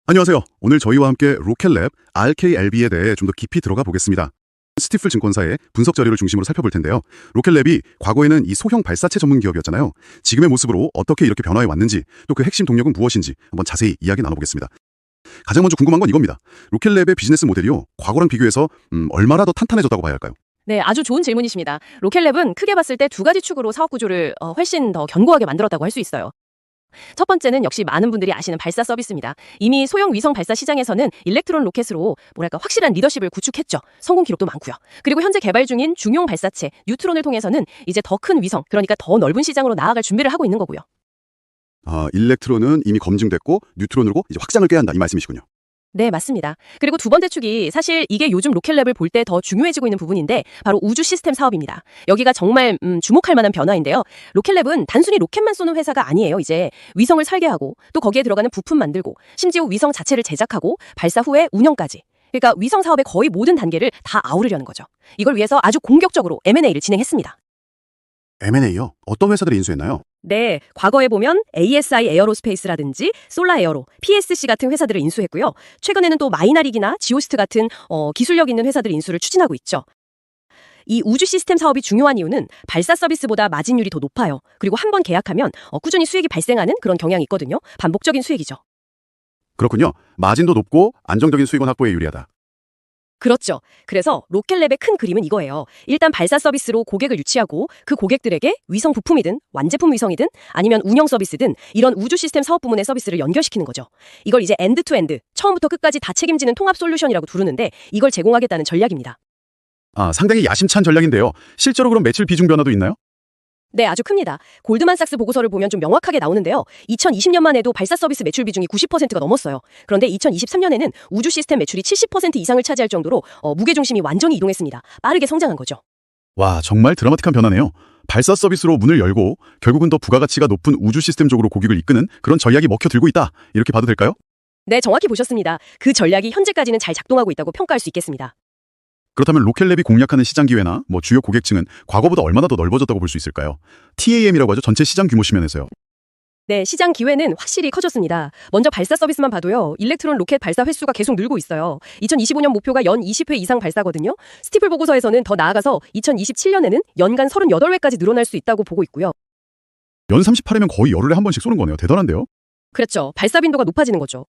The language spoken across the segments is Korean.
안녕하세요. 오늘 저희와 함께 로켓랩 RKLB에 대해 좀 더 깊이 들어가 보겠습니다. 스티플 증권사의 분석 자료를 중심으로 살펴볼 텐데요. 로켓랩이 과거에는 이 소형 발사체 전문 기업이었잖아요. 지금의 모습으로 어떻게 이렇게 변화해 왔는지, 또 그 핵심 동력은 무엇인지 한번 자세히 이야기 나눠보겠습니다. 가장 먼저 궁금한 건 이겁니다. 로켓랩의 비즈니스 모델이요, 과거랑 비교해서 얼마나 더 탄탄해졌다고 봐야 할까요? 네, 아주 좋은 질문이십니다. 로켓랩은 크게 봤을 때 두 가지 축으로 사업 구조를 훨씬 더 견고하게 만들었다고 할 수 있어요. 첫 번째는 역시 많은 분들이 아시는 발사 서비스입니다. 이미 소형 위성 발사 시장에서는 일렉트론 로켓으로 확실한 리더십을 구축했죠. 성공 기록도 많고요. 그리고 현재 개발 중인 중용 발사체 뉴트론을 통해서는 이제 더 큰 위성, 그러니까 더 넓은 시장으로 나아갈 준비를 하고 있는 거고요. 일렉트론은 이미 검증됐고 뉴트론으로 이제 확장을 꾀한다, 이 말씀이시군요. 네, 맞습니다. 그리고 두 번째 축이 사실 이게 요즘 로켓랩을 볼 때 더 중요해지고 있는 부분인데 바로 우주 시스템 사업입니다. 여기가 정말 주목할 만한 변화인데요. 로켓랩은 단순히 로켓만 쏘는 회사가 아니에요. 이제 위성을 설계하고 또 거기에 들어가는 부품 만들고 심지어 위성 자체를 제작하고 발사 후에 운영까지. 그러니까 위성 사업의 거의 모든 단계를 다 아우르려는 거죠. 이걸 위해서 아주 공격적으로 M&A를 진행했습니다. M&A요? 어떤 회사들이 인수했나요? 네, 과거에 보면 ASI 에어로스페이스라든지 솔라에어로, PSC 같은 회사들을 인수했고요. 최근에는 또 마이나릭이나 지오스트 같은 기술력 있는 회사들 인수를 추진하고 있죠. 이 우주 시스템 사업이 중요한 이유는 발사 서비스보다 마진율이 더 높아요. 그리고 한 번 계약하면 꾸준히 수익이 발생하는 그런 경향이 있거든요. 반복적인 수익이죠. 그렇군요. 마진도 높고 안정적인 수익원 확보에 유리하다. 그렇죠. 그래서 로켓랩의 큰 그림은 이거예요. 일단 발사 서비스로 고객을 유치하고 그 고객들에게 위성 부품이든 완제품 위성이든 아니면 운영 서비스든 이런 우주 시스템 사업 부문의 서비스를 연결시키는 거죠. 이걸 이제 엔드 투 엔드, 처음부터 끝까지 다 책임지는 통합 솔루션이라고 부르는데 이걸 제공하겠다는 전략입니다. 상당히 야심찬 전략인데요. 실제로 그럼 매출 비중 변화도 있나요? 네, 아주 큽니다. 골드만삭스 보고서를 보면 좀 명확하게 나오는데요. 2020년만 해도 발사 서비스 매출 비중이 90%가 넘었어요. 그런데 2023년에는 우주 시스템 매출이 70% 이상을 차지할 정도로 무게중심이 완전히 이동했습니다. 빠르게 성장한 거죠. 와, 정말 드라마틱한 변화네요. 발사 서비스로 문을 열고 결국은 더 부가가치가 높은 우주 시스템 쪽으로 고객을 이끄는 그런 전략이 먹혀들고 있다, 이렇게 봐도 될까요? 네, 정확히 보셨습니다. 그 전략이 현재까지는 잘 작동하고 있다고 평가할 수 있겠습니다. 그렇다면 로켓랩이 공략하는 시장 기회나 주요 고객층은 과거보다 얼마나 더 넓어졌다고 볼 수 있을까요? TAM이라고 하죠. 전체 시장 규모 측면에서요. 네, 시장 기회는 확실히 커졌습니다. 먼저 발사 서비스만 봐도요. 일렉트론 로켓 발사 횟수가 계속 늘고 있어요. 2025년 목표가 연 20회 이상 발사거든요. 스티플 보고서에서는 더 나아가서 2027년에는 연간 38회까지 늘어날 수 있다고 보고 있고요. 연 38회면 거의 열흘에 한 번씩 쏘는 거네요. 대단한데요? 그렇죠. 발사 빈도가 높아지는 거죠.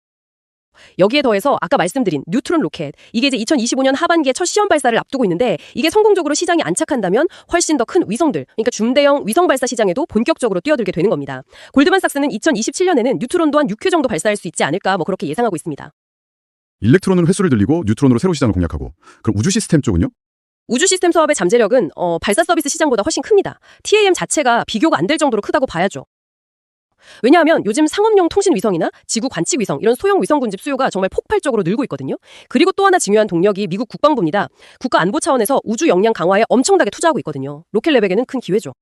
여기에 더해서 아까 말씀드린 뉴트론 로켓, 이게 이제 2025년 하반기에 첫 시험 발사를 앞두고 있는데 이게 성공적으로 시장에 안착한다면 훨씬 더 큰 위성들, 그러니까 중대형 위성 발사 시장에도 본격적으로 뛰어들게 되는 겁니다. 골드만삭스는 2027년에는 뉴트론도 한 6회 정도 발사할 수 있지 않을까 그렇게 예상하고 있습니다. 일렉트론은 횟수를 늘리고 뉴트론으로 새로 시장을 공략하고, 그럼 우주 시스템 쪽은요? 우주 시스템 사업의 잠재력은 발사 서비스 시장보다 훨씬 큽니다. TAM 자체가 비교가 안 될 정도로 크다고 봐야죠. 왜냐하면 요즘 상업용 통신 위성이나 지구 관측 위성 이런 소형 위성 군집 수요가 정말 폭발적으로 늘고 있거든요. 그리고 또 하나 중요한 동력이 미국 국방부입니다. 국가 안보 차원에서 우주 역량 강화에 엄청나게 투자하고 있거든요. 로켓랩에게는 큰 기회죠.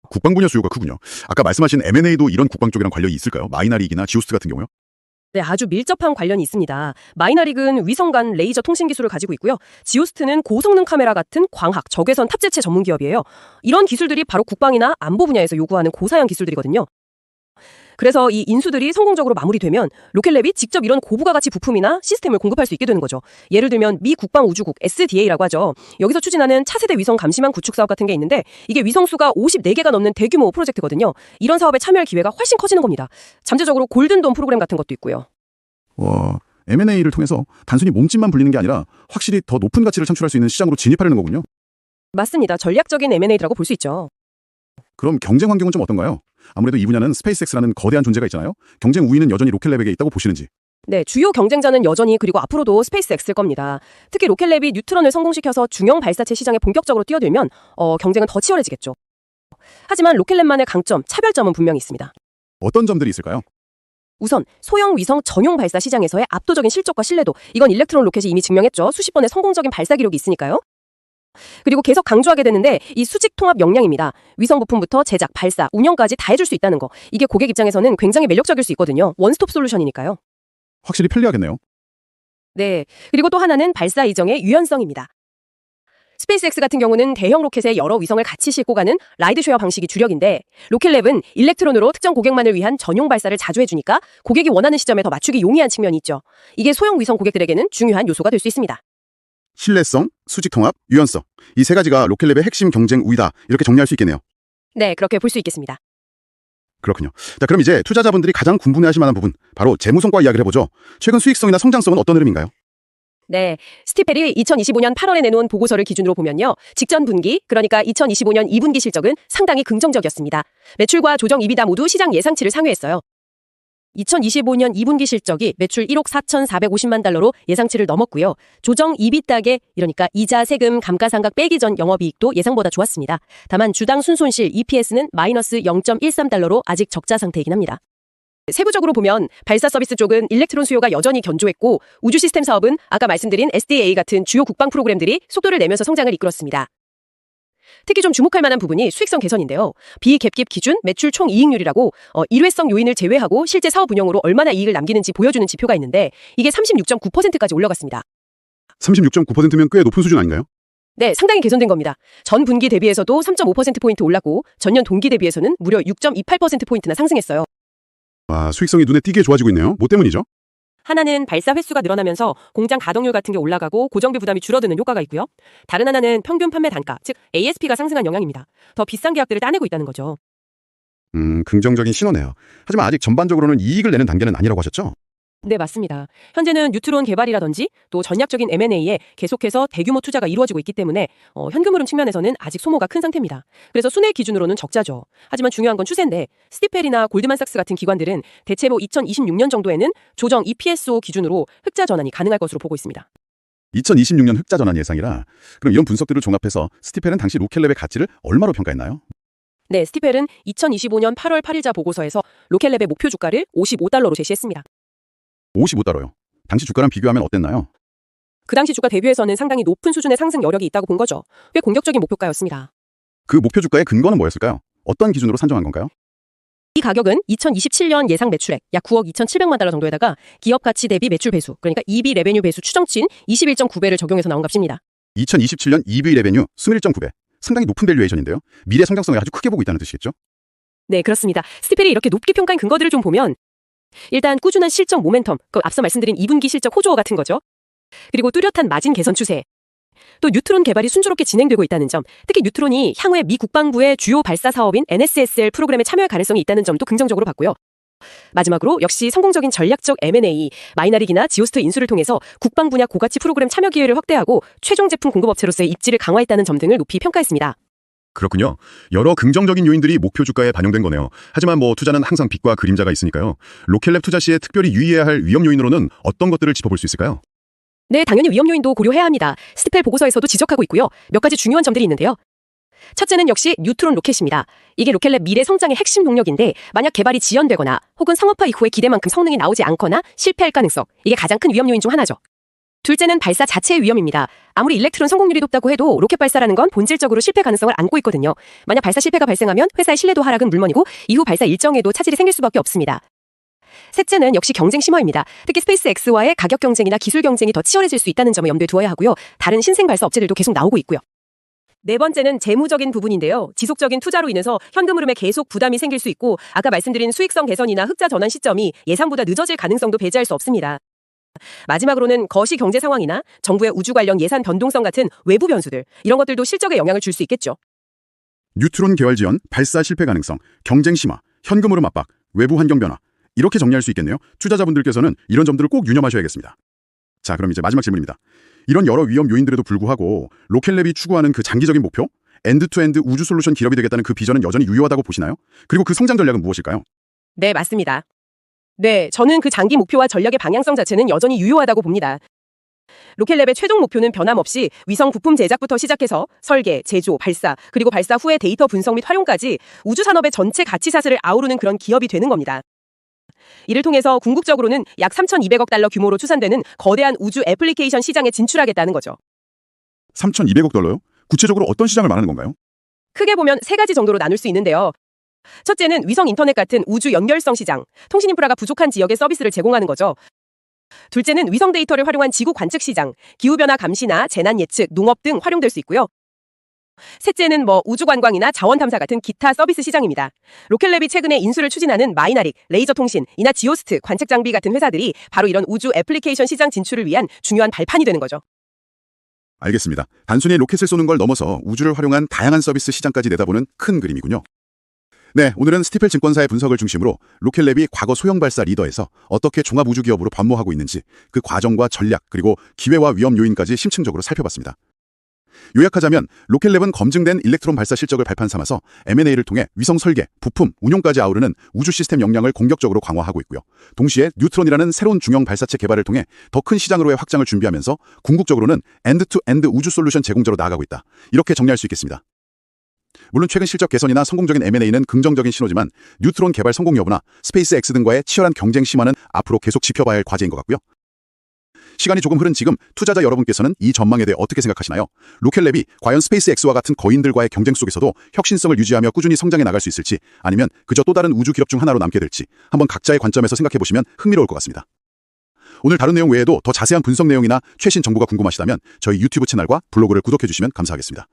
국방 분야 수요가 크군요. 아까 말씀하신 M&A도 이런 국방 쪽이랑 관련이 있을까요? 마이나릭이나 지오스트 같은 경우요? 네, 아주 밀접한 관련이 있습니다. 마이나릭은 위성 간 레이저 통신 기술을 가지고 있고요. 지오스트는 고성능 카메라 같은 광학, 적외선 탑재체 전문 기업이에요. 이런 기술들이 바로 국방이나 안보 분야에서 요구하는 고사양 기술들이거든요. 그래서 이 인수들이 성공적으로 마무리되면 로켓랩이 직접 이런 고부가가치 부품이나 시스템을 공급할 수 있게 되는 거죠. 예를 들면 미 국방우주국 SDA라고 하죠. 여기서 추진하는 차세대 위성 감시망 구축 사업 같은 게 있는데 이게 위성수가 54개가 넘는 대규모 프로젝트거든요. 이런 사업에 참여할 기회가 훨씬 커지는 겁니다. 잠재적으로 골든돔 프로그램 같은 것도 있고요. 와, M&A를 통해서 단순히 몸집만 불리는 게 아니라 확실히 더 높은 가치를 창출할 수 있는 시장으로 진입하려는 거군요. 맞습니다. 전략적인 M&A라고 볼 수 있죠. 그럼 경쟁 환경은 좀 어떤가요? 아무래도 이 분야는 스페이스X라는 거대한 존재가 있잖아요. 경쟁 우위는 여전히 로켓랩에게 있다고 보시는지. 네, 주요 경쟁자는 여전히 그리고 앞으로도 스페이스X일 겁니다. 특히 로켓랩이 뉴트론을 성공시켜서 중형 발사체 시장에 본격적으로 뛰어들면 경쟁은 더 치열해지겠죠. 하지만 로켓랩만의 강점, 차별점은 분명히 있습니다. 어떤 점들이 있을까요? 우선 소형 위성 전용 발사 시장에서의 압도적인 실적과 신뢰도, 이건 일렉트론 로켓이 이미 증명했죠. 수십 번의 성공적인 발사 기록이 있으니까요. 그리고 계속 강조하게 되는데 이 수직 통합 역량입니다. 위성 부품부터 제작, 발사, 운영까지 다 해줄 수 있다는 거. 이게 고객 입장에서는 굉장히 매력적일 수 있거든요. 원스톱 솔루션이니까요. 확실히 편리하겠네요. 네. 그리고 또 하나는 발사 이정의 유연성입니다. 스페이스X 같은 경우는 대형 로켓에 여러 위성을 같이 싣고 가는 라이드쉐어 방식이 주력인데 로켓랩은 일렉트론으로 특정 고객만을 위한 전용 발사를 자주 해주니까 고객이 원하는 시점에 더 맞추기 용이한 측면이 있죠. 이게 소형 위성 고객들에게는 중요한 요소가 될 수 있습니다. 신뢰성, 수직 통합, 유연성. 이 세 가지가 로켓랩의 핵심 경쟁 우위다. 이렇게 정리할 수 있겠네요. 네, 그렇게 볼 수 있겠습니다. 그렇군요. 자, 그럼 이제 투자자분들이 가장 궁금해하실 만한 부분, 바로 재무 성과 이야기를 해보죠. 최근 수익성이나 성장성은 어떤 흐름인가요? 네, 스티펠이 2025년 8월에 내놓은 보고서를 기준으로 보면요. 직전 분기, 그러니까 2025년 2분기 실적은 상당히 긍정적이었습니다. 매출과 조정 이비다 모두 시장 예상치를 상회했어요. 2025년 2분기 실적이 매출 1억 4,450만 달러로 예상치를 넘었고요. 조정 이비다게, 이러니까 이자, 세금, 감가상각 빼기 전 영업이익도 예상보다 좋았습니다. 다만 주당 순손실 EPS는 마이너스 0.13달러로 아직 적자 상태이긴 합니다. 세부적으로 보면 발사 서비스 쪽은 일렉트론 수요가 여전히 견조했고 우주 시스템 사업은 아까 말씀드린 SDA 같은 주요 국방 프로그램들이 속도를 내면서 성장을 이끌었습니다. 특히 좀 주목할 만한 부분이 수익성 개선인데요. 비갭깁 기준 매출 총 이익률이라고 일회성 요인을 제외하고 실제 사업 운영으로 얼마나 이익을 남기는지 보여주는 지표가 있는데 이게 36.9%까지 올라갔습니다. 36.9%면 꽤 높은 수준 아닌가요? 네, 상당히 개선된 겁니다. 전 분기 대비해서도 3.5%포인트 올랐고 전년 동기 대비해서는 무려 6.28%포인트나 상승했어요. 와, 수익성이 눈에 띄게 좋아지고 있네요. 뭐 때문이죠? 하나는 발사 횟수가 늘어나면서 공장 가동률 같은 게 올라가고 고정비 부담이 줄어드는 효과가 있고요. 다른 하나는 평균 판매 단가, 즉 ASP가 상승한 영향입니다. 더 비싼 계약들을 따내고 있다는 거죠. 긍정적인 신호네요. 하지만 아직 전반적으로는 이익을 내는 단계는 아니라고 하셨죠? 네, 맞습니다. 현재는 뉴트론 개발이라든지 또 전략적인 M&A에 계속해서 대규모 투자가 이루어지고 있기 때문에 현금 흐름 측면에서는 아직 소모가 큰 상태입니다. 그래서 순회 기준으로는 적자죠. 하지만 중요한 건 추세인데 스티펠이나 골드만삭스 같은 기관들은 대체 2026년 정도에는 조정 EPSO 기준으로 흑자 전환이 가능할 것으로 보고 있습니다. 2026년 흑자 전환 예상이라 그럼 이런 분석들을 종합해서 스티펠은 당시 로켓랩의 가치를 얼마로 평가했나요? 네, 스티펠은 2025년 8월 8일자 보고서에서 로켓랩의 목표 주가를 $55로 제시했습니다. 55달러요. 당시 주가랑 비교하면 어땠나요? 그 당시 주가 대비해서는 상당히 높은 수준의 상승 여력이 있다고 본 거죠. 꽤 공격적인 목표가였습니다. 그 목표 주가의 근거는 뭐였을까요? 어떤 기준으로 산정한 건가요? 이 가격은 2027년 예상 매출액 약 9억 2,700만 달러 정도에다가 기업 가치 대비 매출 배수, 그러니까 EV 레베뉴 배수 추정치인 21.9배를 적용해서 나온 값입니다. 2027년 EV 레베뉴 21.9배. 상당히 높은 밸류에이션인데요. 미래 성장성을 아주 크게 보고 있다는 뜻이겠죠? 네, 그렇습니다. 스티펠이 이렇게 높게 평가한 근거들을 좀 보면 일단 꾸준한 실적 모멘텀, 앞서 말씀드린 2분기 실적 호조어 같은 거죠. 그리고 뚜렷한 마진 개선 추세. 또 뉴트론 개발이 순조롭게 진행되고 있다는 점, 특히 뉴트론이 향후에 미 국방부의 주요 발사 사업인 NSSL 프로그램에 참여할 가능성이 있다는 점도 긍정적으로 봤고요. 마지막으로 역시 성공적인 전략적 M&A, 마이나릭이나 지오스트 인수를 통해서 국방 분야 고가치 프로그램 참여 기회를 확대하고 최종 제품 공급업체로서의 입지를 강화했다는 점 등을 높이 평가했습니다. 그렇군요. 여러 긍정적인 요인들이 목표 주가에 반영된 거네요. 하지만 투자는 항상 빛과 그림자가 있으니까요. 로켓랩 투자 시에 특별히 유의해야 할 위험 요인으로는 어떤 것들을 짚어볼 수 있을까요? 네, 당연히 위험 요인도 고려해야 합니다. 스티펠 보고서에서도 지적하고 있고요. 몇 가지 중요한 점들이 있는데요. 첫째는 역시 뉴트론 로켓입니다. 이게 로켓랩 미래 성장의 핵심 동력인데 만약 개발이 지연되거나 혹은 상업화 이후에 기대만큼 성능이 나오지 않거나 실패할 가능성, 이게 가장 큰 위험 요인 중 하나죠. 둘째는 발사 자체의 위험입니다. 아무리 일렉트론 성공률이 높다고 해도 로켓 발사라는 건 본질적으로 실패 가능성을 안고 있거든요. 만약 발사 실패가 발생하면 회사의 신뢰도 하락은 물론이고 이후 발사 일정에도 차질이 생길 수밖에 없습니다. 셋째는 역시 경쟁 심화입니다. 특히 스페이스X와의 가격 경쟁이나 기술 경쟁이 더 치열해질 수 있다는 점을 염두에 두어야 하고요. 다른 신생 발사 업체들도 계속 나오고 있고요. 네 번째는 재무적인 부분인데요. 지속적인 투자로 인해서 현금 흐름에 계속 부담이 생길 수 있고 아까 말씀드린 수익성 개선이나 흑자 전환 시점이 예상보다 늦어질 가능성도 배제할 수 없습니다. 마지막으로는 거시 경제 상황이나 정부의 우주 관련 예산 변동성 같은 외부 변수들, 이런 것들도 실적에 영향을 줄 수 있겠죠. 뉴트론 개발 지연, 발사 실패 가능성, 경쟁 심화, 현금 흐름 압박, 외부 환경 변화. 이렇게 정리할 수 있겠네요. 투자자분들께서는 이런 점들을 꼭 유념하셔야겠습니다. 자, 그럼 이제 마지막 질문입니다. 이런 여러 위험 요인들에도 불구하고 로켓랩이 추구하는 그 장기적인 목표, 엔드투엔드 우주 솔루션 기업이 되겠다는 그 비전은 여전히 유효하다고 보시나요? 그리고 그 성장 전략은 무엇일까요? 네, 맞습니다. 네, 저는 그 장기 목표와 전략의 방향성 자체는 여전히 유효하다고 봅니다. 로켓랩의 최종 목표는 변함없이 위성 부품 제작부터 시작해서 설계, 제조, 발사, 그리고 발사 후의 데이터 분석 및 활용까지 우주 산업의 전체 가치 사슬을 아우르는 그런 기업이 되는 겁니다. 이를 통해서 궁극적으로는 약 3,200억 달러 규모로 추산되는 거대한 우주 애플리케이션 시장에 진출하겠다는 거죠. 3,200억 달러요? 구체적으로 어떤 시장을 말하는 건가요? 크게 보면 세 가지 정도로 나눌 수 있는데요. 첫째는 위성 인터넷 같은 우주 연결성 시장, 통신 인프라가 부족한 지역에 서비스를 제공하는 거죠. 둘째는 위성 데이터를 활용한 지구 관측 시장, 기후변화 감시나 재난 예측, 농업 등 활용될 수 있고요. 셋째는 우주 관광이나 자원 탐사 같은 기타 서비스 시장입니다. 로켓랩이 최근에 인수를 추진하는 마이나릭, 레이저 통신, 이나 지오스트, 관측 장비 같은 회사들이 바로 이런 우주 애플리케이션 시장 진출을 위한 중요한 발판이 되는 거죠. 알겠습니다. 단순히 로켓을 쏘는 걸 넘어서 우주를 활용한 다양한 서비스 시장까지 내다보는 큰 그림이군요. 네, 오늘은 스티펠 증권사의 분석을 중심으로 로켓랩이 과거 소형 발사 리더에서 어떻게 종합 우주 기업으로 변모하고 있는지 그 과정과 전략 그리고 기회와 위험 요인까지 심층적으로 살펴봤습니다. 요약하자면 로켓랩은 검증된 일렉트론 발사 실적을 발판 삼아서 M&A를 통해 위성 설계, 부품, 운용까지 아우르는 우주 시스템 역량을 공격적으로 강화하고 있고요. 동시에 뉴트론이라는 새로운 중형 발사체 개발을 통해 더 큰 시장으로의 확장을 준비하면서 궁극적으로는 엔드-투-엔드 우주 솔루션 제공자로 나아가고 있다. 이렇게 정리할 수 있겠습니다. 물론 최근 실적 개선이나 성공적인 M&A는 긍정적인 신호지만 뉴트론 개발 성공 여부나 스페이스X 등과의 치열한 경쟁 심화는 앞으로 계속 지켜봐야 할 과제인 것 같고요. 시간이 조금 흐른 지금 투자자 여러분께서는 이 전망에 대해 어떻게 생각하시나요? 로켓랩이 과연 스페이스X와 같은 거인들과의 경쟁 속에서도 혁신성을 유지하며 꾸준히 성장해 나갈 수 있을지 아니면 그저 또 다른 우주 기업 중 하나로 남게 될지 한번 각자의 관점에서 생각해보시면 흥미로울 것 같습니다. 오늘 다룬 내용 외에도 더 자세한 분석 내용이나 최신 정보가 궁금하시다면 저희 유튜브 채널과 블로그를 구독해주시면 감사하겠습니다.